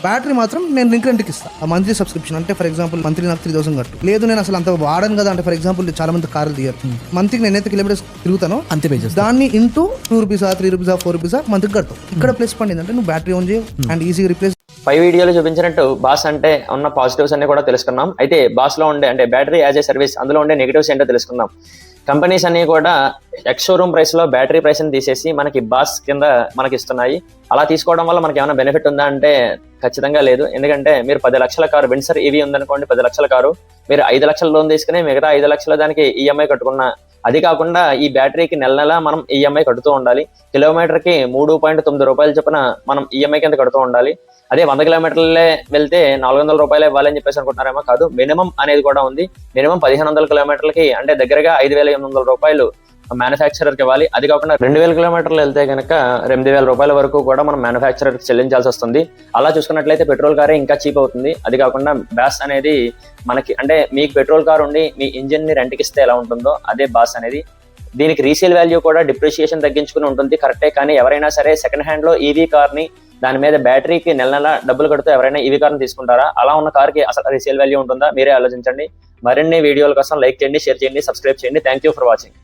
Battery మాత్రం నేను link రెంట్కి ఇస్తాను. ఆ మంత్లీ సబ్స్క్రిప్షన్ అంటే ఫర్ ఎగ్జాంపుల్ మంత్లీ నాకు 3000 కట్టు. లేదు నేను అసలు అంత వాడను కదా అంటే ఫర్ ఎగ్జాంపుల్ చాలా మంది కార్లు తీయరు, మంత్లీకి నేను అయితే కిలోమీటర్స్ తిరుగుతానో అంతే పే చేస్తాను. దాన్ని ఇంటూ 2 రూపీస్ 3 రూపీస్ 4 రూపీస్ మంత్కి కడతావు. ఇక్కడ ప్లస్ పాయింట్ ఏంటంటే నువ్వు బ్యాటరీ ఆన్ చేయవు అండ్ ఈజీగా రిప్లేస్. పై వీడియోలో చూపించినట్టు బాస్ అంటే ఉన్న పాజిటివ్స్ అన్ని కూడా తెలుసుకున్నాం. అయితే బాస్ లో ఉండే అంటే బ్యాటరీ యాజ్ ఏ సర్వీస్ అందులో ఉండే నెగిటివ్స్ ఏంటో తెలుసుకుందాం. కంపెనీస్ అన్ని కూడా ఎక్స్ షోరూమ్ ప్రైస్ లో బ్యాటరీ ప్రైస్ ని తీసేసి మనకి బాస్ కింద మనకి ఇస్తున్నాయి. అలా తీసుకోవడం వల్ల మనకి ఏమైనా బెనిఫిట్ ఉందా అంటే ఖచ్చితంగా లేదు. ఎందుకంటే మీరు 10 లక్షల కారు విన్సర్ ఈవీ ఉందనుకోండి, 10 లక్షల కారు మీరు 5 లక్షల లోన్ తీసుకుని మిగతా 5 లక్షల దానికి ఈఎంఐ కట్టుకున్నా, అది కాకుండా ఈ బ్యాటరీకి నెల మనం ఈఎంఐ కడుతూ ఉండాలి. కిలోమీటర్కి 3.9 రూపాయలు చొప్పున మనం ఈఎంఐ కింద కడుతూ ఉండాలి. అదే 100 కిలోమీటర్లే వెళ్తే 400 రూపాయలు ఇవ్వాలని చెప్పేసి అనుకుంటున్నారేమో, కాదు. మినిమం అనేది కూడా ఉంది. మినిమం 1500 కిలోమీటర్లకి అంటే దగ్గరగా 5800 రూపాయలు మ్యానుఫ్యాక్చరర్కి ఇవ్వాలి. అది కాకుండా 2000 కిలోమీటర్లు వెళ్తే కనుక 8000 రూపాయల వరకు కూడా మనం మ్యానుఫ్యాక్చరర్కి చెల్లించాల్సి వస్తుంది. అలా చూసుకున్నట్లయితే పెట్రోల్ కారే ఇంకా చీప్ అవుతుంది. అది కాకుండా బాస్ అనేది మనకి అంటే మీకు పెట్రోల్ కార్ ఉండి మీ ఇంజిన్ ని రెంట్కి ఇస్తే ఎలా ఉంటుందో అదే బాస్ అనేది. దీనికి రీసేల్ వాల్యూ కూడా డిప్రిషియేషన్ తగ్గించుకుని ఉంటుంది, కరెక్టే. కానీ ఎవరైనా సరే సెకండ్ హ్యాండ్ లో ఈవీ కార్ ని దాని మీద బ్యాటరీకి నెల డబ్బులు కడుతూ ఎవరైనా ఈవీ కార్ని తీసుకుంటారా? అలా ఉన్న కార్కి అసలు రీసేల్ వాల్యూ ఉంటుందా? మీరే ఆలోచించండి. మరిన్ని వీడియోల కోసం లైక్ చేయండి, షేర్ చేయండి, సబ్స్క్రైబ్ చేయండి. Thank you for watching.